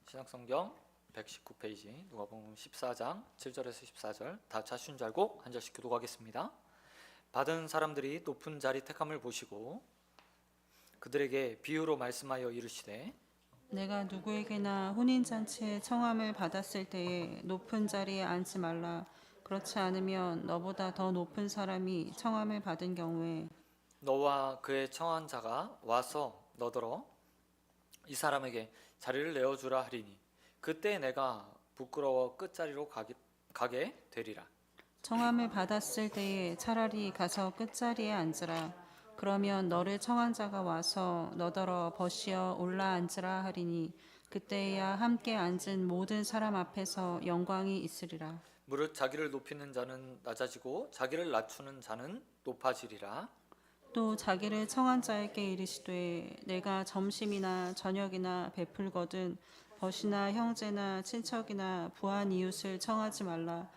신약성경 119페이지 누가복음 14장 7절에서 14절 다 자신 줄 알고 한 절씩 교독하겠습니다. 받은 사람들이 높은 자리 택함을 보시고 그들에게 비유로 말씀하여 이르시되 내가 누구에게나 혼인잔치에 청함을 받았을 때에 높은 자리에 앉지 말라. 그렇지 않으면 너보다 더 높은 사람이 청함을 받은 경우에 너와 그의 청한 자가 와서 너더러 이 사람에게 자리를 내어주라 하리니 그때 내가 부끄러워 끝자리로 가게 되리라. 청함을 받았을 때에 차라리 가서 끝자리에 앉으라. 그러면 너를 청한 자가 와서 너더러 벗이어 올라 앉으라 하리니 그때야 함께 앉은 모든 사람 앞에서 영광이 있으리라. 무릇 자기를 높이는 자는 낮아지고 자기를 낮추는 자는 높아지리라. 또 자기를 청한 자에게 이르시되 내가 점심이나 저녁이나 베풀거든 벗이나 형제나 친척이나 부한 이웃을 청하지 말라.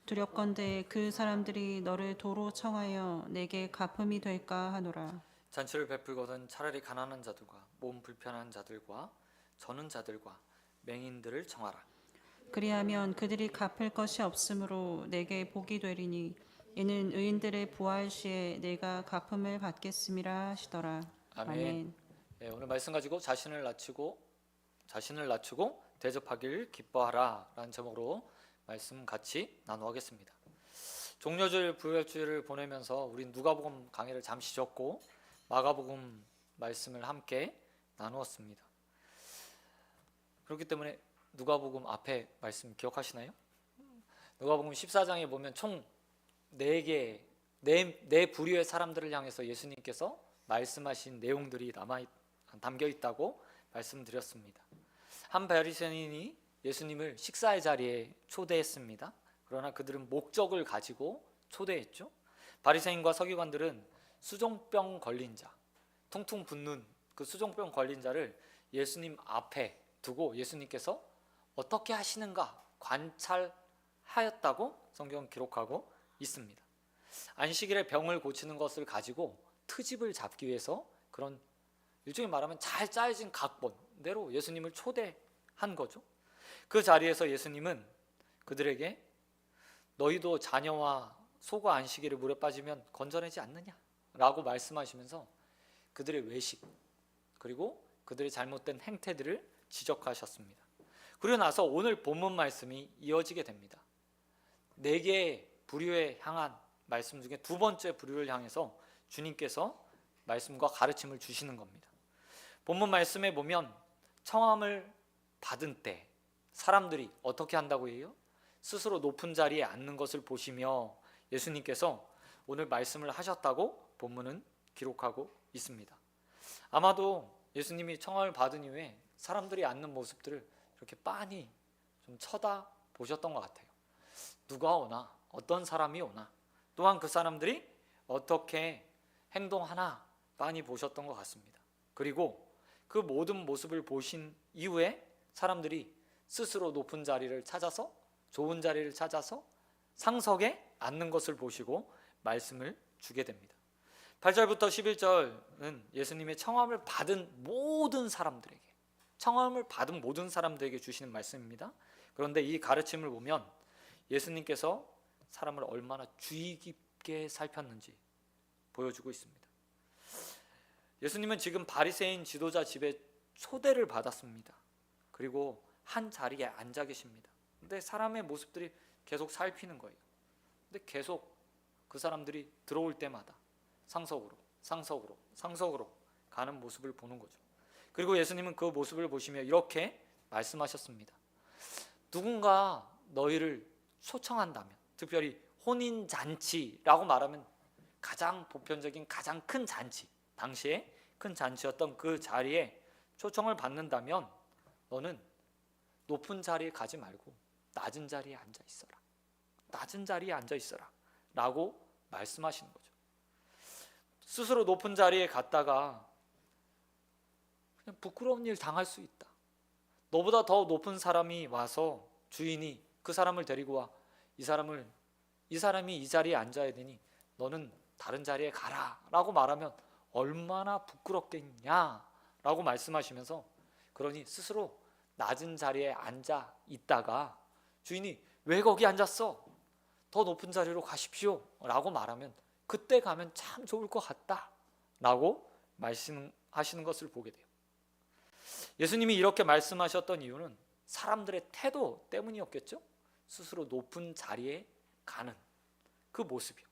두렵건대 그 사람들이 너를 도로 청하여 내게 갚음이 될까 하노라. 잔치를 베풀거든 차라리 가난한 자들과 몸 불편한 자들과 저는 자들과 맹인들을 청하라. 그리하면 그들이 갚을 것이 없으므로 내게 복이 되리니 이는 의인들의 부활 시에 내가 갚음을 받겠음이라 하시더라. 아멘. 네, 오늘 말씀 가지고 자신을 낮추고 대접하길 기뻐하라 라는 제목으로 말씀 같이 나누겠습니다. 종려주일 부활주일을 보내면서 우린 누가복음 강의를 잠시 쉬었고 마가복음 말씀을 함께 나누었습니다. 그렇기 때문에 누가복음 앞에 말씀 기억하시나요? 누가복음 14장에 보면 총 4개, 네 부류의 사람들을 향해서 예수님께서 말씀하신 내용들이 담겨 있다고 말씀드렸습니다. 한 바리새인이 예수님을 식사의 자리에 초대했습니다. 그러나 그들은 목적을 가지고 초대했죠. 바리새인과 서기관들은 수종병 걸린 자, 퉁퉁 붓는 그 수종병 걸린 자를 예수님 앞에 두고 예수님께서 어떻게 하시는가 관찰하였다고 성경은 기록하고 있습니다. 안식일에 병을 고치는 것을 가지고 트집을 잡기 위해서 그런 일종의 말하면 잘 짜여진 각본대로 예수님을 초대한 거죠. 그 자리에서 예수님은 그들에게 너희도 자녀와 소가 안식일에 물에 빠지면 건져내지 않느냐 라고 말씀하시면서 그들의 외식 그리고 그들의 잘못된 행태들을 지적하셨습니다. 그리고 나서 오늘 본문 말씀이 이어지게 됩니다. 4개의 부류에 향한 말씀 중에 두 번째 부류를 향해서 주님께서 말씀과 가르침을 주시는 겁니다. 본문 말씀에 보면 청함을 받은 때 사람들이 어떻게 한다고 해요? 스스로 높은 자리에 앉는 것을 보시며 예수님께서 오늘 말씀을 하셨다고 본문은 기록하고 있습니다. 아마도 예수님이 청함을 받은 이후에 사람들이 앉는 모습들을 이렇게 빤히 좀 쳐다보셨던 것 같아요. 누가 오나? 어떤 사람이 오나? 또한 그 사람들이 어떻게 행동하나 빤히 보셨던 것 같습니다. 그리고 그 모든 모습을 보신 이후에 사람들이 스스로 높은 자리를 찾아서 좋은 자리를 찾아서 상석에 앉는 것을 보시고 말씀을 주게 됩니다. 8절부터 11절은 예수님의 청함을 받은 모든 사람들에게 주시는 말씀입니다. 그런데 이 가르침을 보면 예수님께서 사람을 얼마나 주의 깊게 살폈는지 보여주고 있습니다. 예수님은 지금 바리새인 지도자 집에 초대를 받았습니다. 그리고 한 자리에 앉아 계십니다. 근데 사람의 모습들이 계속 살피는 거예요. 근데 계속 그 사람들이 들어올 때마다 상석으로 가는 모습을 보는 거죠. 그리고 예수님은 그 모습을 보시며 이렇게 말씀하셨습니다. 누군가 너희를 초청한다면, 특별히 혼인잔치라고 말하면 가장 보편적인 가장 큰 잔치, 당시에 큰 잔치였던 그 자리에 초청을 받는다면 너는 높은 자리에 가지 말고 낮은 자리에 앉아 있어라 라고 말씀하시는 거죠. 스스로 높은 자리에 갔다가 그냥 부끄러운 일 당할 수 있다. 너보다 더 높은 사람이 와서 주인이 그 사람을 데리고 와 이 사람이 이 자리에 앉아야 되니 너는 다른 자리에 가라 라고 말하면 얼마나 부끄럽겠냐 라고 말씀하시면서 그러니 스스로 낮은 자리에 앉아 있다가 주인이 왜 거기 앉았어? 더 높은 자리로 가십시오 라고 말하면 그때 가면 참 좋을 것 같다 라고 말씀하시는 것을 보게 돼요. 예수님이 이렇게 말씀하셨던 이유는 사람들의 태도 때문이었겠죠. 스스로 높은 자리에 가는 그 모습이요.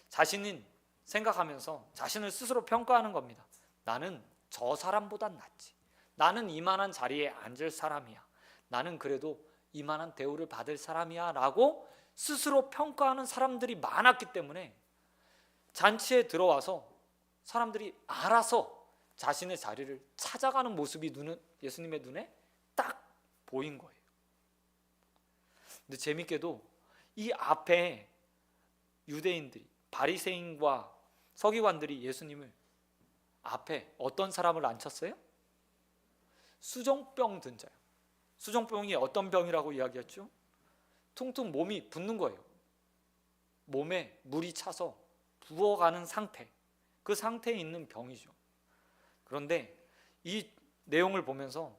자신은 생각하면서 자신을 스스로 평가하는 겁니다. 나는 저 사람보단 낫지. 나는 이만한 자리에 앉을 사람이야. 나는 그래도 이만한 대우를 받을 사람이야 라고 스스로 평가하는 사람들이 많았기 때문에 잔치에 들어와서 사람들이 알아서 자신의 자리를 찾아가는 모습이 예수님의 눈에 딱 보인 거예요. 근데 재밌게도 이 앞에 유대인들이, 바리새인과 서기관들이 예수님을 앞에 어떤 사람을 앉혔어요? 수종병 든 자요. 수종병이 어떤 병이라고 이야기했죠? 퉁퉁 몸이 붓는 거예요. 몸에 물이 차서 부어가는 상태, 그 상태에 있는 병이죠. 그런데 이 내용을 보면서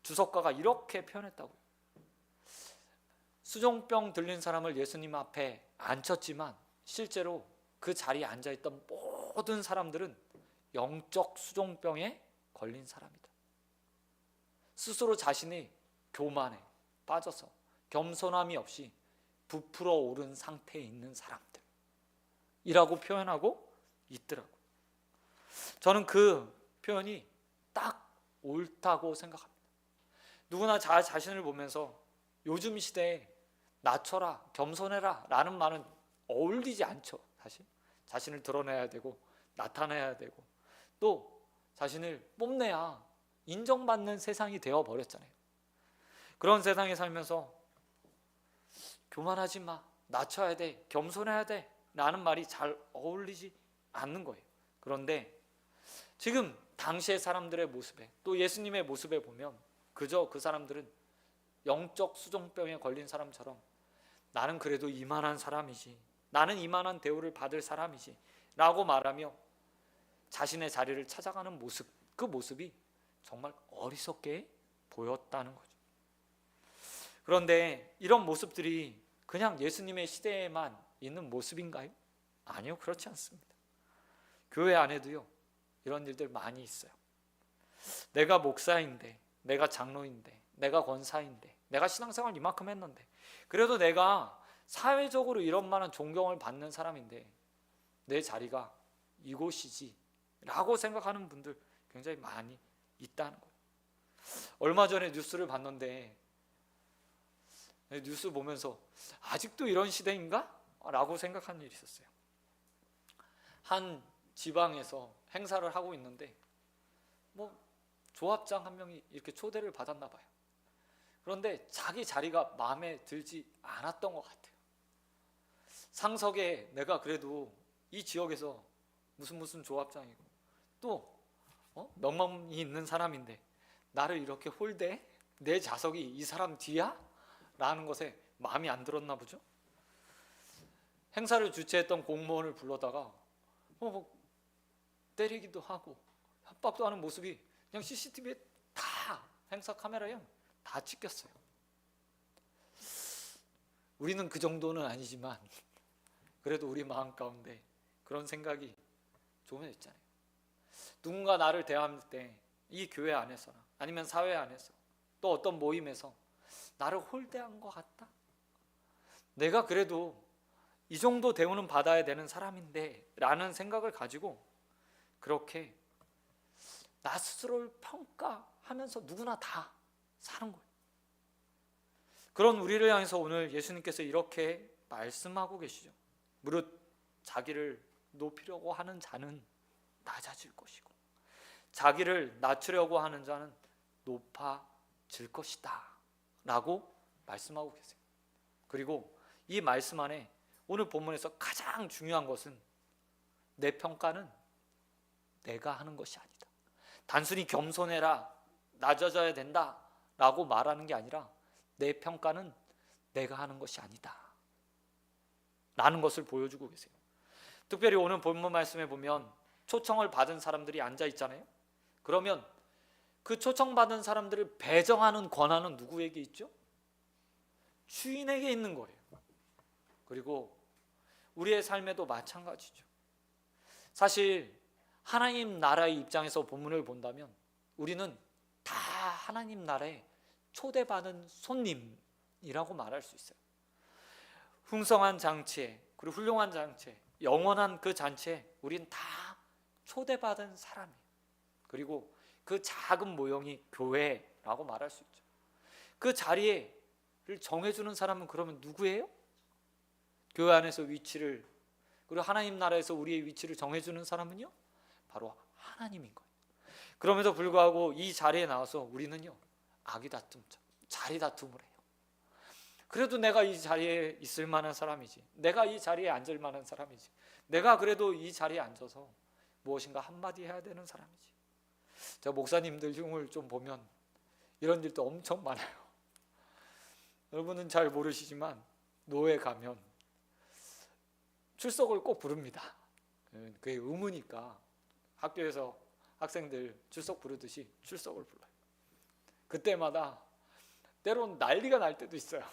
주석가가 이렇게 표현했다고요. 수종병 들린 사람을 예수님 앞에 앉혔지만 실제로 그 자리에 앉아있던 모든 사람들은 영적 수종병에 걸린 사람이다. 스스로 자신의 교만에 빠져서 겸손함이 없이 부풀어 오른 상태에 있는 사람들이라고 표현하고 있더라고요. 저는 그 표현이 딱 옳다고 생각합니다. 누구나 자신을 보면서 요즘 시대에 낮춰라, 겸손해라 라는 말은 어울리지 않죠. 사실 자신을 드러내야 되고 나타내야 되고 또 자신을 뽐내야 인정받는 세상이 되어버렸잖아요. 그런 세상에 살면서 교만하지 마, 낮춰야 돼, 겸손해야 돼 라는 말이 잘 어울리지 않는 거예요. 그런데 지금 당시의 사람들의 모습에 또 예수님의 모습에 보면 그저 그 사람들은 영적 수종병에 걸린 사람처럼 나는 그래도 이만한 사람이지, 나는 이만한 대우를 받을 사람이지 라고 말하며 자신의 자리를 찾아가는 모습, 그 모습이 정말 어리석게 보였다는 거죠. 그런데 이런 모습들이 그냥 예수님의 시대에만 있는 모습인가요? 아니요, 그렇지 않습니다. 교회 안에도요 이런 일들 많이 있어요. 내가 목사인데, 내가 장로인데, 내가 권사인데, 내가 신앙생활 이만큼 했는데, 그래도 내가 사회적으로 이런 만한 존경을 받는 사람인데 내 자리가 이곳이지 라고 생각하는 분들 굉장히 많이 있다는 거예요. 얼마 전에 뉴스를 봤는데 뉴스 보면서 아직도 이런 시대인가? 라고 생각하는 일이 있었어요. 한 지방에서 행사를 하고 있는데 조합장 한 명이 이렇게 초대를 받았나 봐요. 그런데 자기 자리가 마음에 들지 않았던 것 같아요. 상석에 내가 그래도 이 지역에서 무슨 조합장이고 또 명망이 있는 사람인데 나를 이렇게 홀대? 내 좌석이 이 사람 뒤야? 라는 것에 마음이 안 들었나 보죠. 행사를 주최했던 공무원을 불러다가 때리기도 하고 협박도 하는 모습이 그냥 CCTV에 다 행사 카메라에 다 찍혔어요. 우리는 그 정도는 아니지만 그래도 우리 마음 가운데 그런 생각이 조금 있잖아요. 누군가 나를 대할 때 이 교회 안에서나 아니면 사회 안에서 또 어떤 모임에서 나를 홀대한 것 같다? 내가 그래도 이 정도 대우는 받아야 되는 사람인데 라는 생각을 가지고 그렇게 나 스스로를 평가하면서 누구나 다 사는 거예요. 그런 우리를 향해서 오늘 예수님께서 이렇게 말씀하고 계시죠. 무릇 자기를 높이려고 하는 자는 낮아질 것이고 자기를 낮추려고 하는 자는 높아질 것이다 라고 말씀하고 계세요. 그리고 이 말씀 안에 오늘 본문에서 가장 중요한 것은 내 평가는 내가 하는 것이 아니다. 단순히 겸손해라, 낮아져야 된다 라고 말하는 게 아니라 내 평가는 내가 하는 것이 아니다 라는 것을 보여주고 계세요. 특별히 오늘 본문 말씀에 보면 초청을 받은 사람들이 앉아 있잖아요. 그러면 그 초청받은 사람들을 배정하는 권한은 누구에게 있죠? 주인에게 있는 거예요. 그리고 우리의 삶에도 마찬가지죠. 사실 하나님 나라의 입장에서 본문을 본다면 우리는 다 하나님 나라에 초대받은 손님이라고 말할 수 있어요. 풍성한 장치에, 그리고 훌륭한 장치에, 영원한 그 잔치에 우리는 다 초대받은 사람이에요. 그리고 그 작은 모형이 교회라고 말할 수 있죠. 그 자리를 정해주는 사람은 그러면 누구예요? 교회 안에서 위치를, 그리고 하나님 나라에서 우리의 위치를 정해주는 사람은요, 바로 하나님인 거예요. 그럼에도 불구하고 이 자리에 나와서 우리는요, 악의 다툼, 자리 다툼을 해요. 그래도 내가 이 자리에 있을 만한 사람이지, 내가 이 자리에 앉을 만한 사람이지, 내가 그래도 이 자리에 앉아서 무엇인가 한마디 해야 되는 사람이지. 제가 목사님들 흉을 좀 보면 이런 일도 엄청 많아요. 여러분은 잘 모르시지만 노회 가면 출석을 꼭 부릅니다. 그게 의무니까 학교에서 학생들 출석 부르듯이 출석을 불러요. 그때마다 때론 난리가 날 때도 있어요.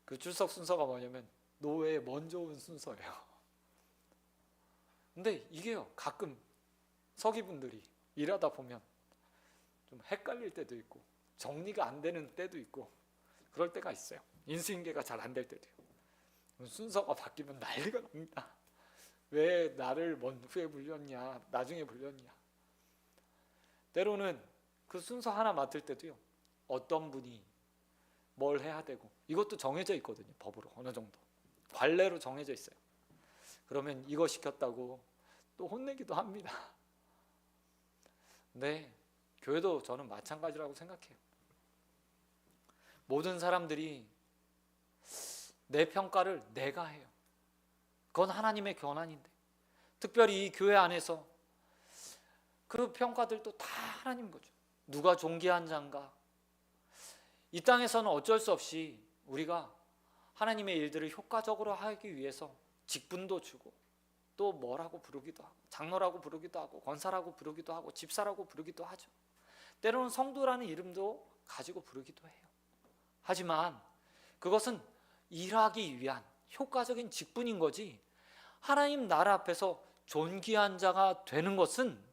그 출석 순서가 뭐냐면 노회에 먼저 온 순서예요. 근데 이게요, 가끔 서기분들이 일하다 보면 좀 헷갈릴 때도 있고 정리가 안 되는 때도 있고 그럴 때가 있어요. 인수인계가 잘 안 될 때도요. 순서가 바뀌면 난리가 납니다. 왜 나를 후에 불렸냐, 나중에 불렸냐. 때로는 그 순서 하나 맡을 때도요, 어떤 분이 뭘 해야 되고, 이것도 정해져 있거든요. 법으로 어느 정도 관례로 정해져 있어요. 그러면 이거 시켰다고 또 혼내기도 합니다. 근데 교회도 저는 마찬가지라고 생각해요. 모든 사람들이 내 평가를 내가 해요. 그건 하나님의 권한인데, 특별히 이 교회 안에서 그 평가들도 다 하나님 거죠. 누가 존귀한 자인가. 이 땅에서는 어쩔 수 없이 우리가 하나님의 일들을 효과적으로 하기 위해서 직분도 주고, 또 뭐라고 부르기도 하고, 장로라고 부르기도 하고, 권사라고 부르기도 하고, 집사라고 부르기도 하죠. 때로는 성도라는 이름도 가지고 부르기도 해요. 하지만 그것은 일하기 위한 효과적인 직분인 거지, 하나님 나라 앞에서 존귀한 자가 되는 것은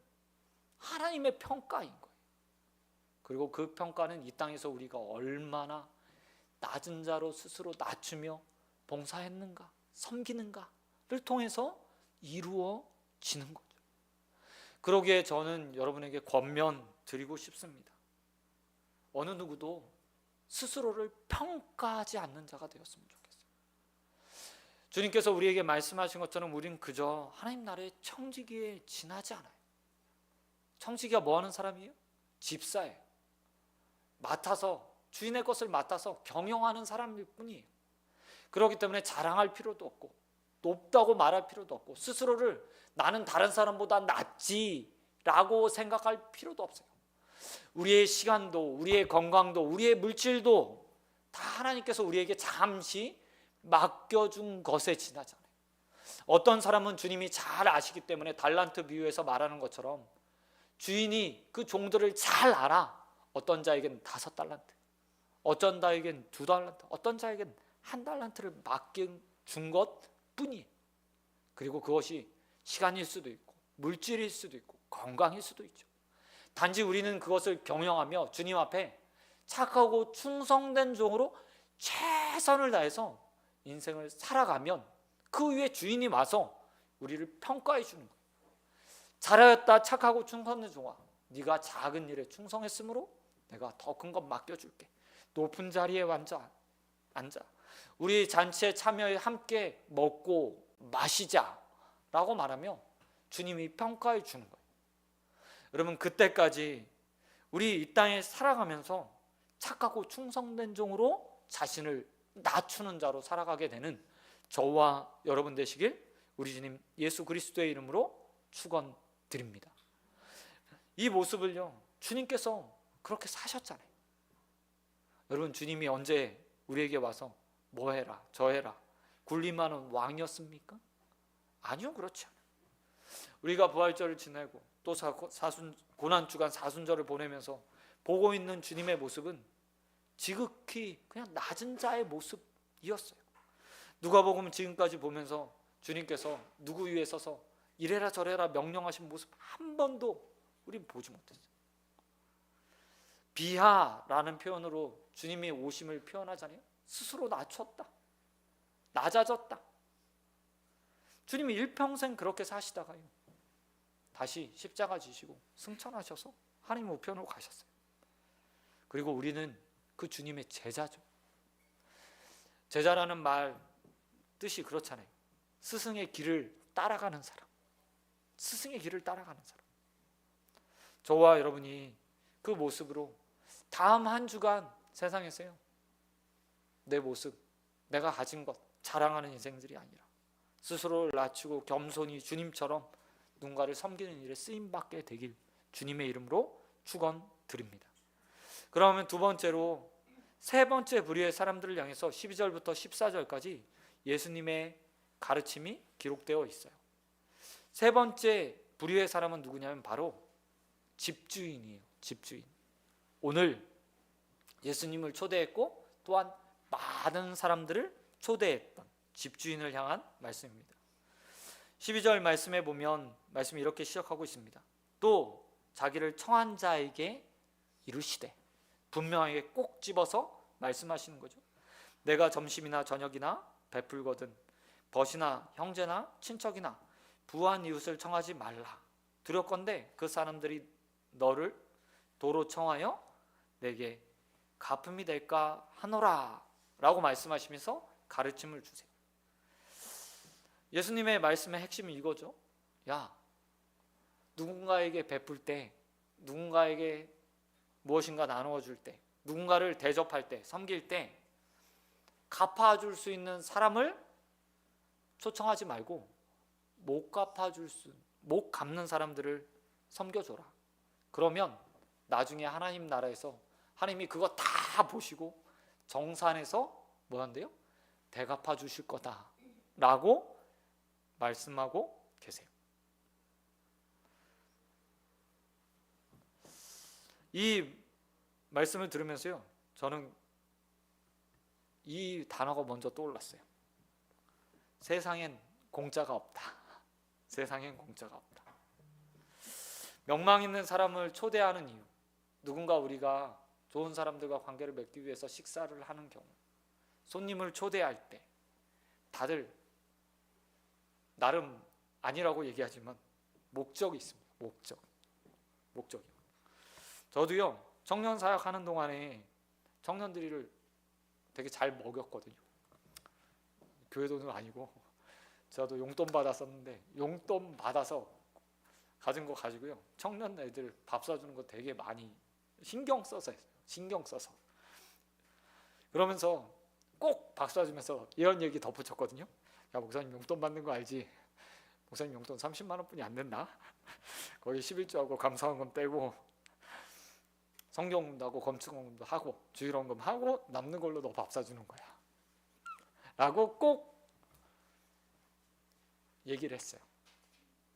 하나님의 평가인 거예요. 그리고 그 평가는 이 땅에서 우리가 얼마나 낮은 자로 스스로 낮추며 봉사했는가, 섬기는가를 통해서 이루어지는 거죠. 그러기에 저는 여러분에게 권면 드리고 싶습니다. 어느 누구도 스스로를 평가하지 않는 자가 되었으면 좋겠어요. 주님께서 우리에게 말씀하신 것처럼 우리는 그저 하나님 나라의 청지기에 지나지 않아요. 청지기가 뭐 하는 사람이에요? 집사예요. 맡아서, 주인의 것을 맡아서 경영하는 사람일 뿐이에요. 그렇기 때문에 자랑할 필요도 없고, 높다고 말할 필요도 없고, 스스로를 나는 다른 사람보다 낫지라고 생각할 필요도 없어요. 우리의 시간도, 우리의 건강도, 우리의 물질도 다 하나님께서 우리에게 잠시 맡겨준 것에 지나잖아요. 어떤 사람은 주님이 잘 아시기 때문에 달란트 비유에서 말하는 것처럼 주인이 그 종들을 잘 알아. 어떤 자에겐 5달란트, 어떤 자에겐 2달란트, 어떤 자에겐 1달란트를 맡겨준 것 뿐이에요. 그리고 그것이 시간일 수도 있고, 물질일 수도 있고, 건강일 수도 있죠. 단지 우리는 그것을 경영하며 주님 앞에 착하고 충성된 종으로 최선을 다해서 인생을 살아가면 그 위에 주인이 와서 우리를 평가해 주는 거예요. 잘하였다 착하고 충성된 종아, 네가 작은 일에 충성했으므로 내가 더 큰 것 맡겨줄게. 높은 자리에 앉아. 우리 잔치에 참여해 함께 먹고 마시자라고 말하며 주님이 평가해 주는 거예요. 여러분, 그때까지 우리 이 땅에 살아가면서 착하고 충성된 종으로 자신을 낮추는 자로 살아가게 되는 저와 여러분 되시길 우리 주님 예수 그리스도의 이름으로 축원드립니다. 이 모습을요, 주님께서 그렇게 사셨잖아요. 여러분, 주님이 언제 우리에게 와서 뭐 해라 저 해라 군림하는 왕이었습니까? 아니요, 그렇지 않아요. 우리가 부활절을 지내고 또 고난 주간 사순절을 보내면서 보고 있는 주님의 모습은 지극히 그냥 낮은 자의 모습이었어요. 누가복음 지금까지 보면서 주님께서 누구 위에 서서 이래라 저래라 명령하신 모습 한 번도 우린 보지 못했어요. 비하라는 표현으로 주님이 오심을 표현하잖아요. 스스로 낮췄다, 낮아졌다. 주님이 일평생 그렇게 사시다가요, 다시 십자가 지시고 승천하셔서 하나님 우편으로 가셨어요. 그리고 우리는 그 주님의 제자죠. 제자라는 말 뜻이 그렇잖아요. 스승의 길을 따라가는 사람, 스승의 길을 따라가는 사람. 저와 여러분이 그 모습으로 다음 한 주간 세상에서요, 내 모습, 내가 가진 것 자랑하는 인생들이 아니라 스스로를 낮추고 겸손히 주님처럼 누군가를 섬기는 일에 쓰임받게 되길 주님의 이름으로 축원드립니다. 그러면 두 번째로, 세 번째 부류의 사람들을 향해서 12절부터 14절까지 예수님의 가르침이 기록되어 있어요. 세 번째 부류의 사람은 누구냐면 바로 집주인이에요. 집주인. 오늘 예수님을 초대했고 또한 많은 사람들을 초대했던 집주인을 향한 말씀입니다. 12절 말씀에 보면 말씀이 이렇게 시작하고 있습니다. 또 자기를 청한 자에게 이르시되, 분명하게 꼭 집어서 말씀하시는 거죠. 내가 점심이나 저녁이나 베풀거든 벗이나 형제나 친척이나 부한 이웃을 청하지 말라. 두렵건대 그 사람들이 너를 도로 청하여 내게 갚음이 될까 하노라 라고 말씀하시면서 가르침을 주세요. 예수님의 말씀의 핵심은 이거죠. 야, 누군가에게 베풀 때, 누군가에게 무엇인가 나누어 줄 때, 누군가를 대접할 때, 섬길 때 갚아줄 수 있는 사람을 초청하지 말고 못 갚는 사람들을 섬겨줘라. 그러면 나중에 하나님 나라에서 하나님이 그거 다 보시고 정산해서 뭐 한대요? 대갚아 주실 거다 라고 말씀하고 계세요. 이 말씀을 들으면서요, 저는 이 단어가 먼저 떠올랐어요. 세상엔 공짜가 없다. 세상엔 공짜가 없다. 명망 있는 사람을 초대하는 이유, 누군가 우리가 좋은 사람들과 관계를 맺기 위해서 식사를 하는 경우, 손님을 초대할 때 다들 나름 아니라고 얘기하지만 목적이 있습니다. 목적이. 저도요, 청년 사역하는 동안에 청년들을 되게 잘 먹였거든요. 교회 돈은 아니고 저도 용돈 받았었는데, 용돈 받아서 가진 거 가지고요, 청년 애들 밥 사주는 거 되게 많이 신경 써서 했어요. 신경 써서. 그러면서 꼭 밥 사주면서 이런 얘기 덧붙였거든요. 야, 목사님 용돈 받는 거 알지? 목사님 용돈 30만 원뿐이 안 된다. 거기 11조하고 감사원금 떼고 성경금도 하고 검증원금도 하고 주일원금 하고 남는 걸로 너 밥 사주는 거야 라고 꼭 얘기를 했어요.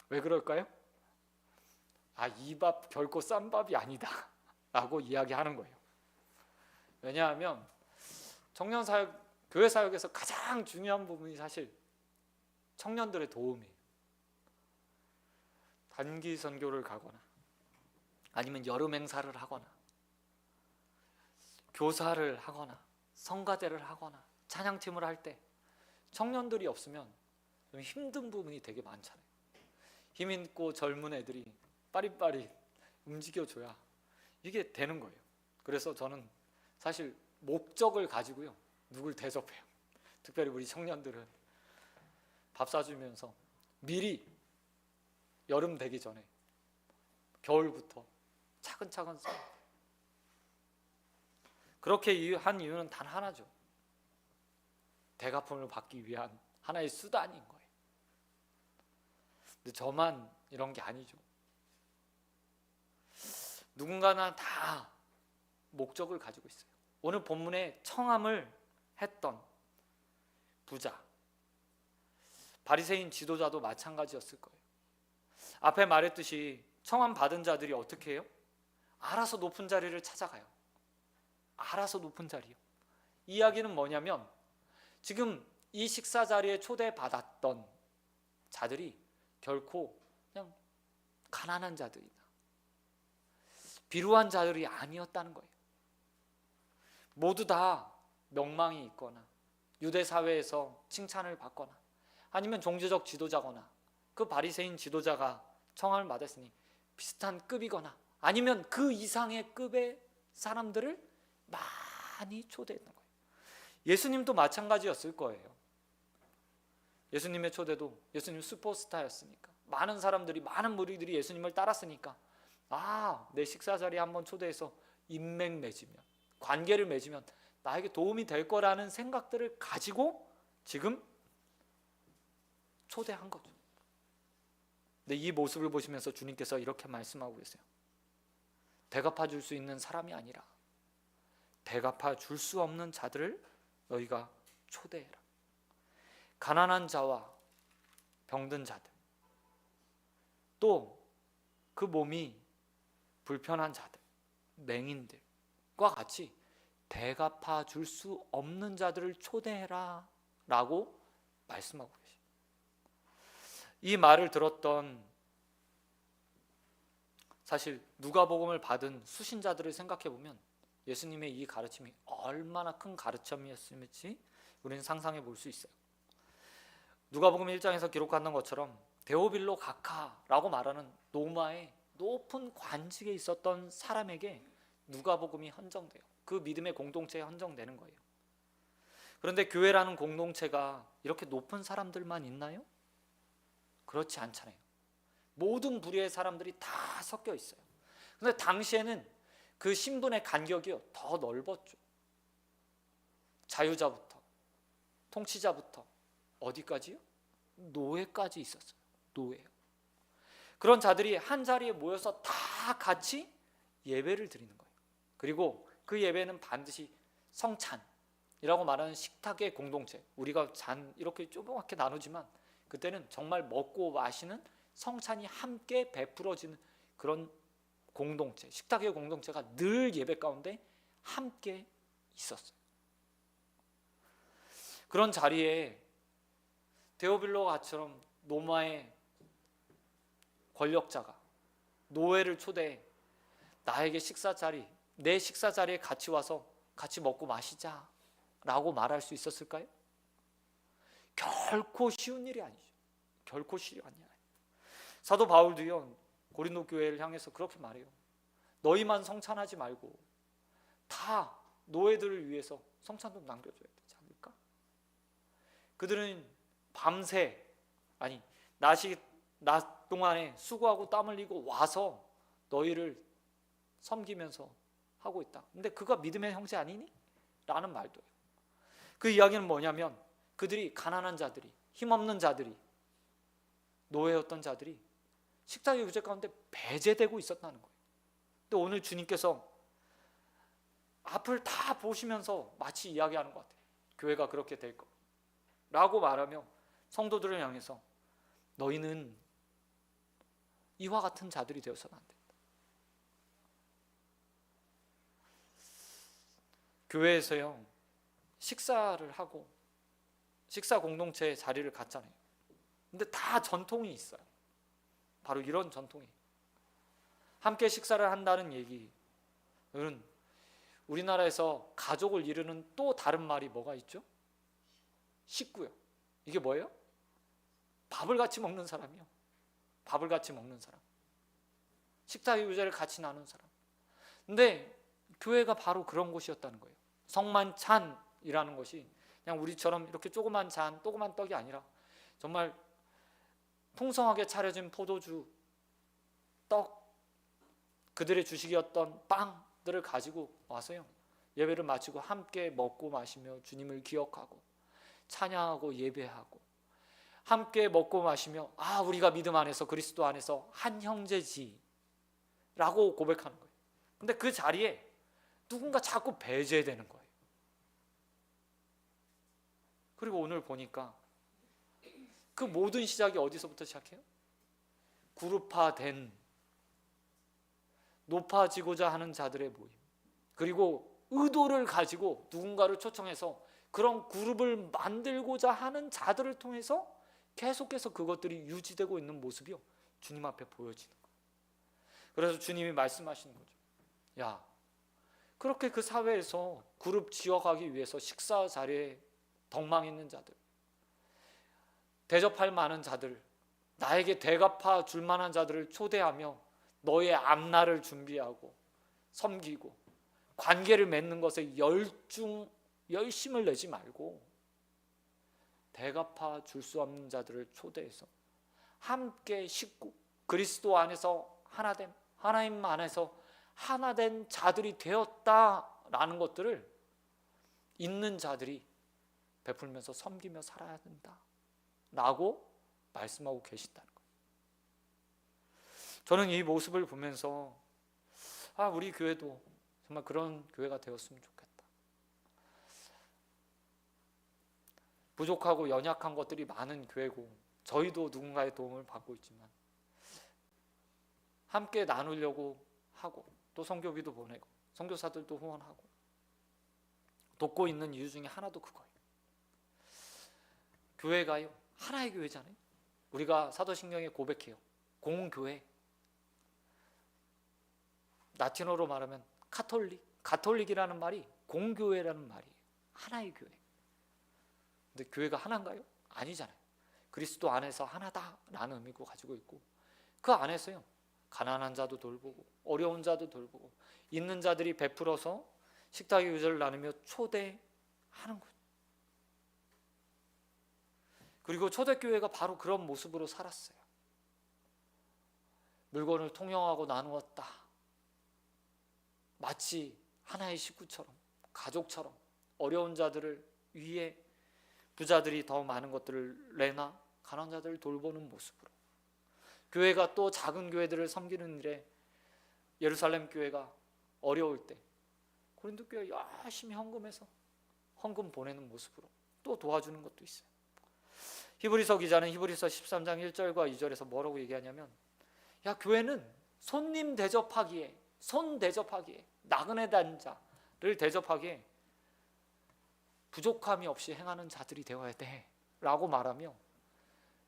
왜 그럴까요? 아, 이 밥 결코 싼 밥이 아니다 라고 이야기하는 거예요. 왜냐하면 청년 사역, 교회 사역에서 가장 중요한 부분이 사실 청년들의 도움이에요. 단기 선교를 가거나 아니면 여름 행사를 하거나 교사를 하거나 성가대를 하거나 찬양팀을 할 때 청년들이 없으면 좀 힘든 부분이 되게 많잖아요. 힘 있고 젊은 애들이 빠릿빠릿 움직여줘야 이게 되는 거예요. 그래서 저는 사실 목적을 가지고요, 누굴 대접해요. 특별히 우리 청년들은 밥 사주면서 미리 여름 되기 전에 겨울부터 차근차근 써요. 그렇게 한 이유는 단 하나죠. 대갚음을 받기 위한 하나의 수단인 거예요. 근데 저만 이런 게 아니죠. 누군가는 다 목적을 가지고 있어요. 오늘 본문에 청함을 했던 부자, 바리새인 지도자도 마찬가지였을 거예요. 앞에 말했듯이 청함 받은 자들이 어떻게 해요? 알아서 높은 자리를 찾아가요. 알아서 높은 자리요. 이야기는 뭐냐면 지금 이 식사 자리에 초대받았던 자들이 결코 그냥 가난한 자들이다, 비루한 자들이 아니었다는 거예요. 모두 다 명망이 있거나 유대 사회에서 칭찬을 받거나 아니면 종교적 지도자거나 그 바리새인 지도자가 청함을 받았으니 비슷한 급이거나 아니면 그 이상의 급의 사람들을 많이 초대했던 거예요. 예수님도 마찬가지였을 거예요. 예수님의 초대도 예수님 슈퍼스타였으니까 많은 사람들이, 많은 무리들이 예수님을 따랐으니까 내 식사 자리에 한번 초대해서 인맥 맺으면, 관계를 맺으면 나에게 도움이 될 거라는 생각들을 가지고 지금 초대한 거죠. 근데 이 모습을 보시면서 주님께서 이렇게 말씀하고 계세요. 대갚아 줄 수 있는 사람이 아니라 대갚아 줄 수 없는 자들을 너희가 초대해라. 가난한 자와 병든 자들, 또 그 몸이 불편한 자들, 맹인들과 같이 대갚아 줄 수 없는 자들을 초대해라 라고 말씀하고 계십니다. 이 말을 들었던, 사실 누가복음을 받은 수신자들을 생각해 보면 예수님의 이 가르침이 얼마나 큰 가르침이었을지 우리는 상상해 볼 수 있어요. 누가복음 1장에서 기록하는 것처럼 데오빌로 가카라고 말하는 로마의 높은 관직에 있었던 사람에게 누가복음이 헌정돼요. 그 믿음의 공동체에 헌정되는 거예요. 그런데 교회라는 공동체가 이렇게 높은 사람들만 있나요? 그렇지 않잖아요. 모든 부류의 사람들이 다 섞여 있어요. 그런데 당시에는 그 신분의 간격이 더 넓었죠. 자유자부터 통치자부터 어디까지요? 노예까지 있었어요. 노예요. 그런 자들이 한 자리에 모여서 다 같이 예배를 드리는 거예요. 그리고 그 예배는 반드시 성찬이라고 말하는 식탁의 공동체, 우리가 잔 이렇게 조그맣게 나누지만 그때는 정말 먹고 마시는 성찬이 함께 베풀어지는 그런 공동체, 식탁의 공동체가 늘 예배 가운데 함께 있었어요. 그런 자리에 데오빌로가처럼 로마의 권력자가 노예를 초대해 나에게 식사 자리, 내 식사 자리에 같이 와서 같이 먹고 마시자 라고 말할 수 있었을까요? 결코 쉬운 일이 아니죠. 결코 쉬운 일이 아니에요. 사도 바울도요, 고린도 교회를 향해서 그렇게 말해요. 너희만 성찬하지 말고 다 노예들을 위해서 성찬도 남겨줘야 되지 않을까? 그들은 밤새, 아니 낮 동안에 수고하고 땀 흘리고 와서 너희를 섬기면서 하고 있다. 근데 그가 믿음의 형제 아니니? 라는 말도 해요. 그 이야기는 뭐냐면 그들이, 가난한 자들이, 힘없는 자들이, 노예였던 자들이 식탁의 유제 가운데 배제되고 있었다는 거예요. 근데 오늘 주님께서 앞을 다 보시면서 마치 이야기하는 것 같아요. 교회가 그렇게 될 거라고 말하며 성도들을 향해서 너희는 이와 같은 자들이 되어서는 안 된다. 교회에서요, 식사를 하고 식사 공동체의 자리를 갖잖아요. 근데 다 전통이 있어요. 바로 이런 전통이. 함께 식사를 한다는 얘기는 우리나라에서 가족을 이루는 또 다른 말이 뭐가 있죠? 식구요. 이게 뭐예요? 밥을 같이 먹는 사람이요. 밥을 같이 먹는 사람. 식탁의 유제를 같이 나눈 사람. 근데 교회가 바로 그런 곳이었다는 거예요. 성만찬이라는 것이 그냥 우리처럼 이렇게 조그만 잔, 조그만 떡이 아니라 정말 풍성하게 차려진 포도주, 떡, 그들의 주식이었던 빵들을 가지고 와서요, 예배를 마치고 함께 먹고 마시며 주님을 기억하고 찬양하고 예배하고 함께 먹고 마시며 우리가 믿음 안에서, 그리스도 안에서 한 형제지 라고 고백하는 거예요. 근데 그 자리에 누군가 자꾸 배제되는 거예요. 그리고 오늘 보니까 그 모든 시작이 어디서부터 시작해요? 그룹화된 높아지고자 하는 자들의 모임, 그리고 의도를 가지고 누군가를 초청해서 그런 그룹을 만들고자 하는 자들을 통해서 계속해서 그것들이 유지되고 있는 모습이요, 주님 앞에 보여지는 거예요. 그래서 주님이 말씀하시는 거죠. 야, 그렇게 그 사회에서 그룹 지어가기 위해서 식사 자리에 덕망 있는 자들, 대접할 만한 자들, 나에게 대갚아 줄 만한 자들을 초대하며 너의 앞날을 준비하고 섬기고 관계를 맺는 것에 열심을 내지 말고 대갚아 줄 수 없는 자들을 초대해서 함께 식구, 그리스도 안에서 하나됨, 하나님 안에서 하나된 자들이 되었다라는 것들을 있는 자들이 베풀면서 섬기며 살아야 된다라고 말씀하고 계신다는 거예요. 저는 이 모습을 보면서 우리 교회도 정말 그런 교회가 되었으면 좋겠다. 부족하고 연약한 것들이 많은 교회고 저희도 누군가의 도움을 받고 있지만 함께 나누려고 하고 또 선교비도 보내고 선교사들도 후원하고 돕고 있는 이유 중에 하나도 그거예요. 교회가요, 하나의 교회잖아요. 우리가 사도신경에 고백해요. 공교회. 라틴어로 말하면 가톨릭이라는 말이 공교회라는 말이에요. 하나의 교회. 근데 교회가 하나인가요? 아니잖아요. 그리스도 안에서 하나다라는 의미고 가지고 있고, 그 안에서요, 가난한 자도 돌보고 어려운 자도 돌보고 있는 자들이 베풀어서 식탁의 유저를 나누며 초대하는 거예요. 그리고 초대교회가 바로 그런 모습으로 살았어요. 물건을 통용하고 나누었다. 마치 하나의 식구처럼, 가족처럼 어려운 자들을 위해 부자들이 더 많은 것들을 내나 가난한 자들을 돌보는 모습으로, 교회가 또 작은 교회들을 섬기는 일에 예루살렘 교회가 어려울 때 고린도 교회 열심히 헌금해서 헌금 보내는 모습으로 또 도와주는 것도 있어요. 히브리서 기자는 히브리서 13장 1절과 2절에서 뭐라고 얘기하냐면, 야, 교회는 손님 대접하기에, 손 대접하기에, 나그네 단자를 대접하기에 부족함이 없이 행하는 자들이 되어야 돼 라고 말하며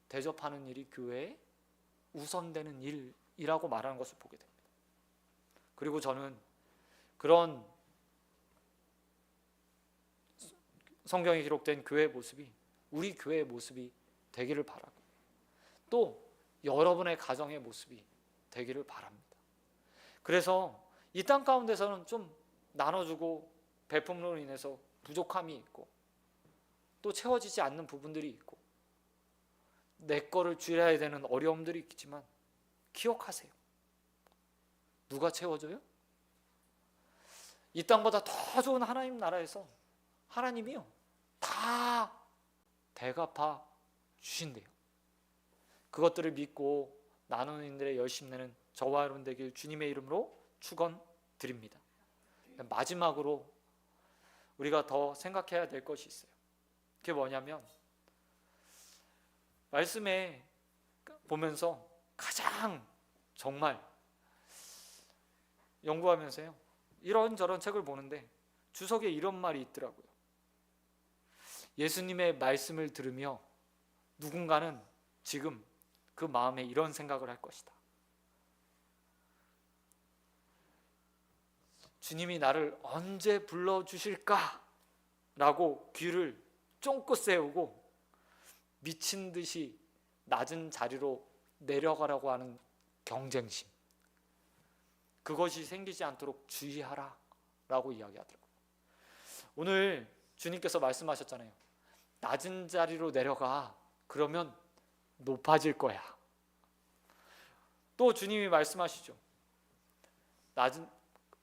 대접하는 일이 교회에 우선되는 일이라고 말하는 것을 보게 됩니다. 그리고 저는 그런 성경에 기록된 교회의 모습이 우리 교회의 모습이 되기를 바라고, 또 여러분의 가정의 모습이 되기를 바랍니다. 그래서 이 땅 가운데서는 좀 나눠주고 베품으로 인해서 부족함이 있고 또 채워지지 않는 부분들이 있고 내 거를 줄여야 되는 어려움들이 있지만 기억하세요. 누가 채워줘요? 이 땅보다 더 좋은 하나님 나라에서 하나님이요, 다 대갚아 주신대요. 그것들을 믿고 나누는 일에 열심 내는 저와 여러분 되길 주님의 이름으로 축원드립니다. 마지막으로 우리가 더 생각해야 될 것이 있어요. 그게 뭐냐면, 말씀에 보면서 가장 정말 연구하면서요, 이런저런 책을 보는데 주석에 이런 말이 있더라고요. 예수님의 말씀을 들으며 누군가는 지금 그 마음에 이런 생각을 할 것이다. 주님이 나를 언제 불러주실까? 라고 귀를 쫑긋 세우고 미친 듯이 낮은 자리로 내려가라고 하는 경쟁심, 그것이 생기지 않도록 주의하라 라고 이야기하더라고요. 오늘 주님께서 말씀하셨잖아요. 낮은 자리로 내려가. 그러면 높아질 거야. 또 주님이 말씀하시죠.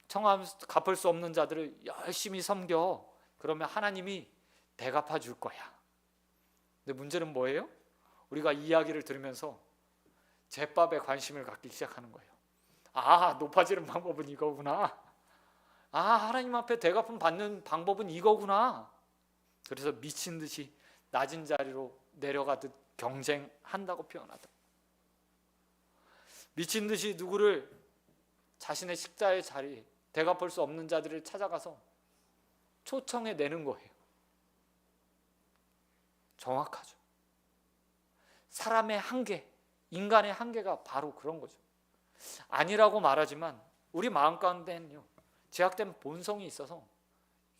청함 갚을 수 없는 자들을 열심히 섬겨. 그러면 하나님이 대갚아 줄 거야. 근데 문제는 뭐예요? 우리가 이 이야기를 들으면서 제밥에 관심을 갖기 시작하는 거예요. 높아지는 방법은 이거구나. 하나님 앞에 대갚음 받는 방법은 이거구나. 그래서 미친 듯이 낮은 자리로 내려가듯 경쟁한다고 표현하더라고요. 미친 듯이 누구를 자신의 식자의 자리에 대갚을 수 없는 자들을 찾아가서 초청해 내는 거예요. 정확하죠. 사람의 한계, 인간의 한계가 바로 그런 거죠. 아니라고 말하지만 우리 마음 가운데는요, 제약된 본성이 있어서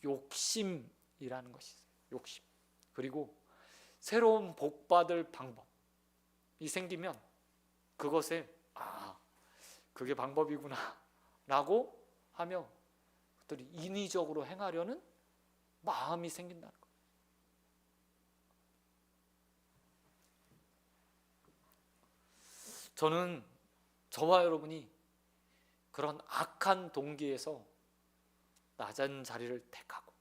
욕심이라는 것이 있어요. 욕심. 그리고 새로운 복받을 방법이 생기면 그것에 그게 방법이구나 라고 하며 그들이 인위적으로 행하려는 마음이 생긴다는 거예요. 저는 저와 여러분이 그런 악한 동기에서 낮은 자리를 택하고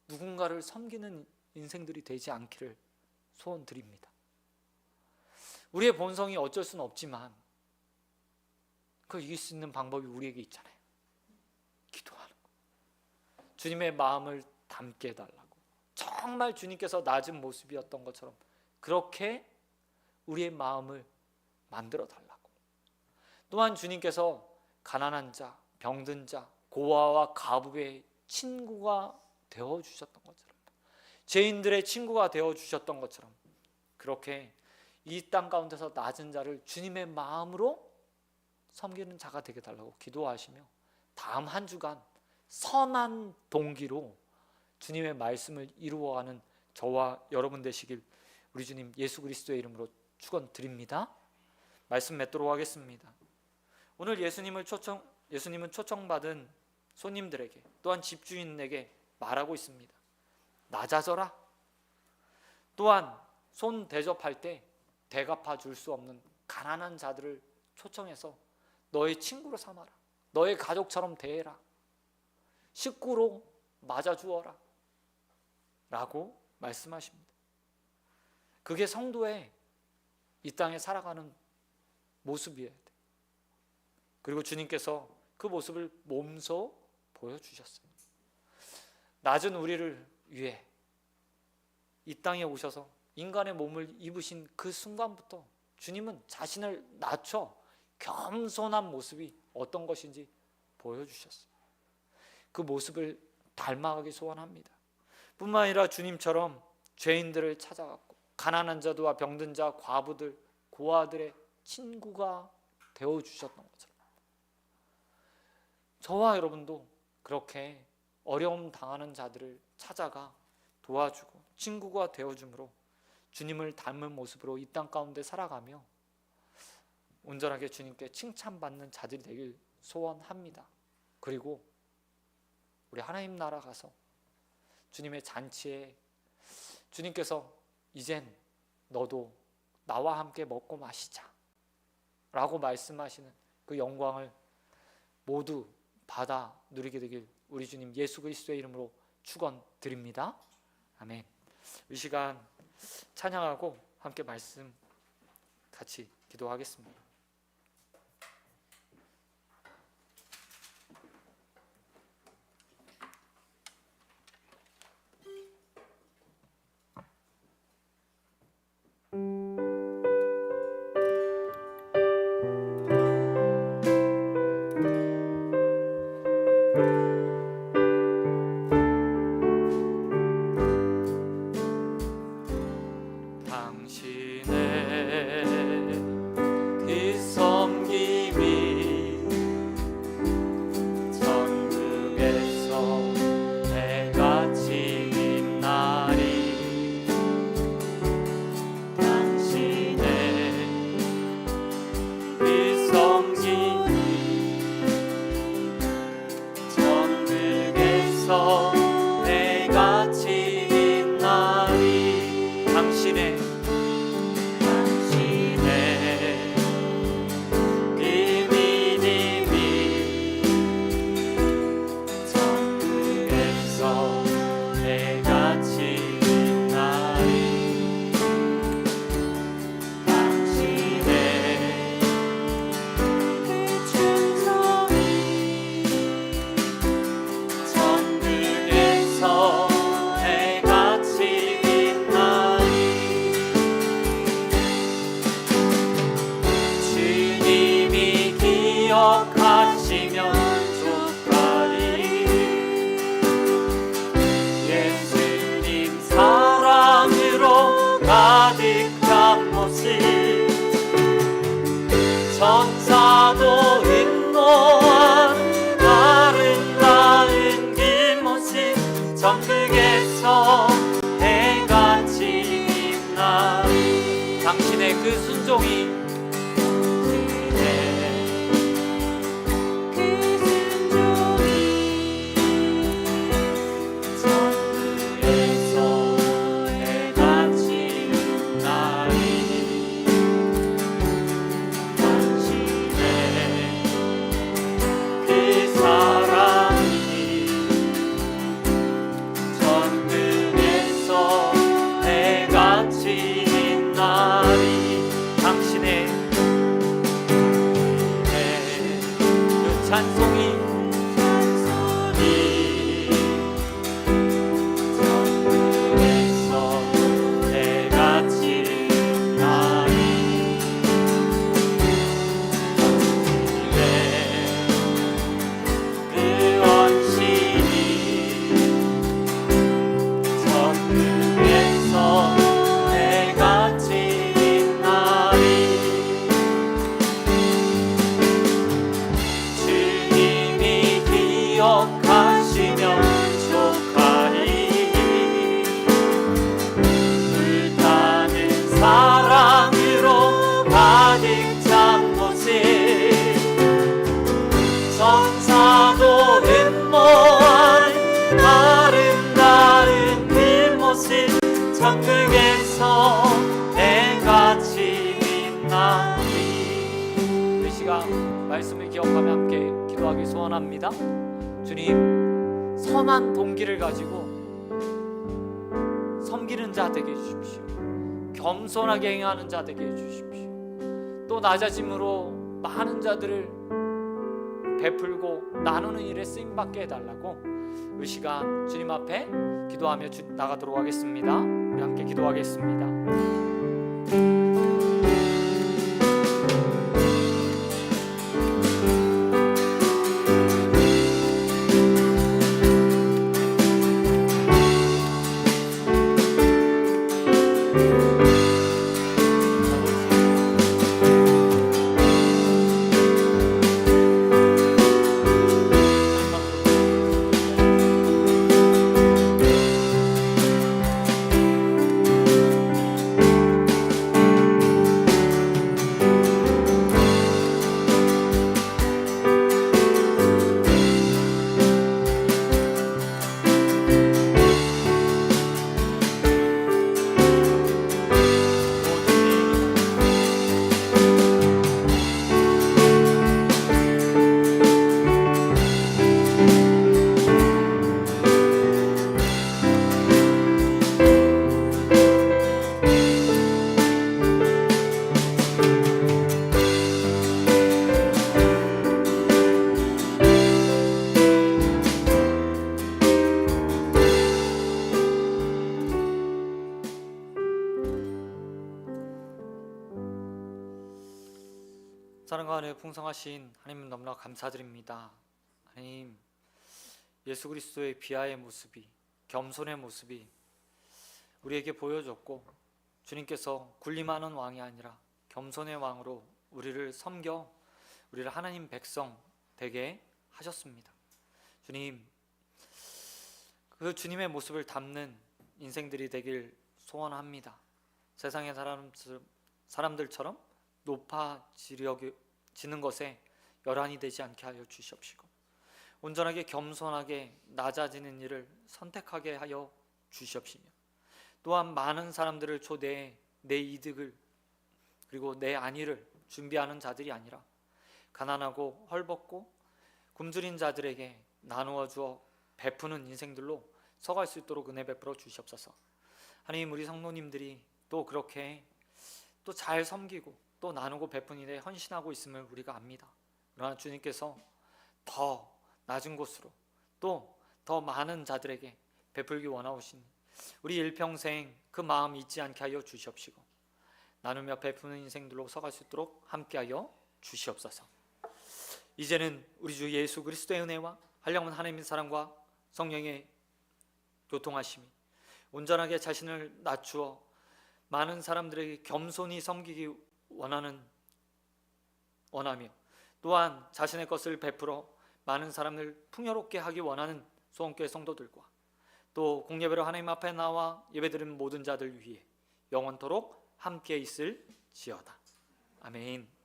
누군가를 섬기는 인생들이 되지 않기를 소원드립니다. 우리의 본성이 어쩔 수는 없지만 그걸 이길 수 있는 방법이 우리에게 있잖아요. 기도하는 거. 주님의 마음을 담게 해달라고. 정말 주님께서 낮은 모습이었던 것처럼 그렇게 우리의 마음을 만들어 달라고. 또한 주님께서 가난한 자, 병든 자, 고아와 과부의 친구가 되어주셨던 것처럼, 죄인들의 친구가 되어주셨던 것처럼 그렇게 이 땅 가운데서 낮은 자를 주님의 마음으로 섬기는 자가 되게 달라고 기도하시며 다음 한 주간 선한 동기로 주님의 말씀을 이루어가는 저와 여러분 되시길 우리 주님 예수 그리스도의 이름으로 축원드립니다. 말씀 맺도록 하겠습니다. 오늘 예수님은 초청받은 손님들에게 또한 집주인에게 말하고 있습니다. 낮아져라. 또한 손 대접할 때 대갚아 줄 수 없는 가난한 자들을 초청해서 너의 친구로 삼아라. 너의 가족처럼 대해라. 식구로 맞아주어라 라고 말씀하십니다. 그게 성도의 이 땅에 살아가는 모습이어야 돼. 그리고 주님께서 그 모습을 몸소 보여주셨어요. 낮은 우리를 위해 이 땅에 오셔서 인간의 몸을 입으신 그 순간부터 주님은 자신을 낮춰 겸손한 모습이 어떤 것인지 보여주셨어요. 그 모습을 닮아가기 소원합니다. 뿐만 아니라 주님처럼 죄인들을 찾아갔고 가난한 자들과 병든 자, 과부들, 고아들의 친구가 되어주셨던 것처럼 저와 여러분도 그렇게 어려움 당하는 자들을 찾아가 도와주고 친구가 되어줌으로 주님을 닮은 모습으로 이 땅 가운데 살아가며 온전하게 주님께 칭찬받는 자들이 되길 소원합니다. 그리고 우리 하나님 나라 가서 주님의 잔치에 주님께서 이젠 너도 나와 함께 먹고 마시자 라고 말씀하시는 그 영광을 모두 받아 누리게 되길 우리 주님 예수 그리스도의 이름으로 축원드립니다. 아멘. 이 시간 찬양하고 함께 말씀 같이 기도하겠습니다. 당신의 찬송이 천국에서 내같이 나리 그 원신이 천국에서 내같이 나리 주님이 기억하시며 족하리 불타는 사랑으로 가득 찬 곳에 천사도 음모하는 아름다운 뒷모습 천국에서 내같이 빛나리. 우리 시간 말씀을 기억하며 함께 기도하기 소원합니다. 주님, 선한 동기를 가지고 섬기는 자 되게 해주십시오. 겸손하게 행하는 자 되게 해주십시오. 또 낮아짐으로 많은 자들을 베풀고 나누는 일에 쓰임받게 해달라고 이 시간 주님 앞에 기도하며 나가도록 하겠습니다. 우리 함께 기도하겠습니다. 사랑과 은혜 풍성하신 하나님 너무나 감사드립니다. 하나님, 예수 그리스도의 비하의 모습이, 겸손의 모습이 우리에게 보여졌고 주님께서 군림하는 왕이 아니라 겸손의 왕으로 우리를 섬겨 우리를 하나님 백성 되게 하셨습니다. 주님, 그 주님의 모습을 담는 인생들이 되길 소원합니다. 세상의 사람들처럼 높아지는 것에 열한이 되지 않게 하여 주시옵시고 온전하게 겸손하게 낮아지는 일을 선택하게 하여 주시옵시며 또한 많은 사람들을 초대해 내 이득을 그리고 내 안위를 준비하는 자들이 아니라 가난하고 헐벗고 굶주린 자들에게 나누어 주어 베푸는 인생들로 서갈 수 있도록 은혜 베풀어 주시옵소서. 하나님, 우리 성도님들이 또 그렇게 또 잘 섬기고 또 나누고 베푸는 일에 헌신하고 있음을 우리가 압니다. 그러나 주님께서 더 낮은 곳으로 또 더 많은 자들에게 베풀기 원하오신 우리 일평생 그 마음 잊지 않게 하여 주시옵시고 나누며 베푸는 인생들로 서갈 수 있도록 함께하여 주시옵소서. 이제는 우리 주 예수 그리스도의 은혜와 한량한 하나님의 사랑과 성령의 교통하심이 온전하게 자신을 낮추어 많은 사람들에게 겸손히 섬기기 원하며 또한 자신의 것을 베풀어 많은 사람을 풍요롭게 하기 원하는 소원교회 성도들과 또 공예배로 하나님 앞에 나와 예배드리는 모든 자들 위해 영원토록 함께 있을지어다. 아멘.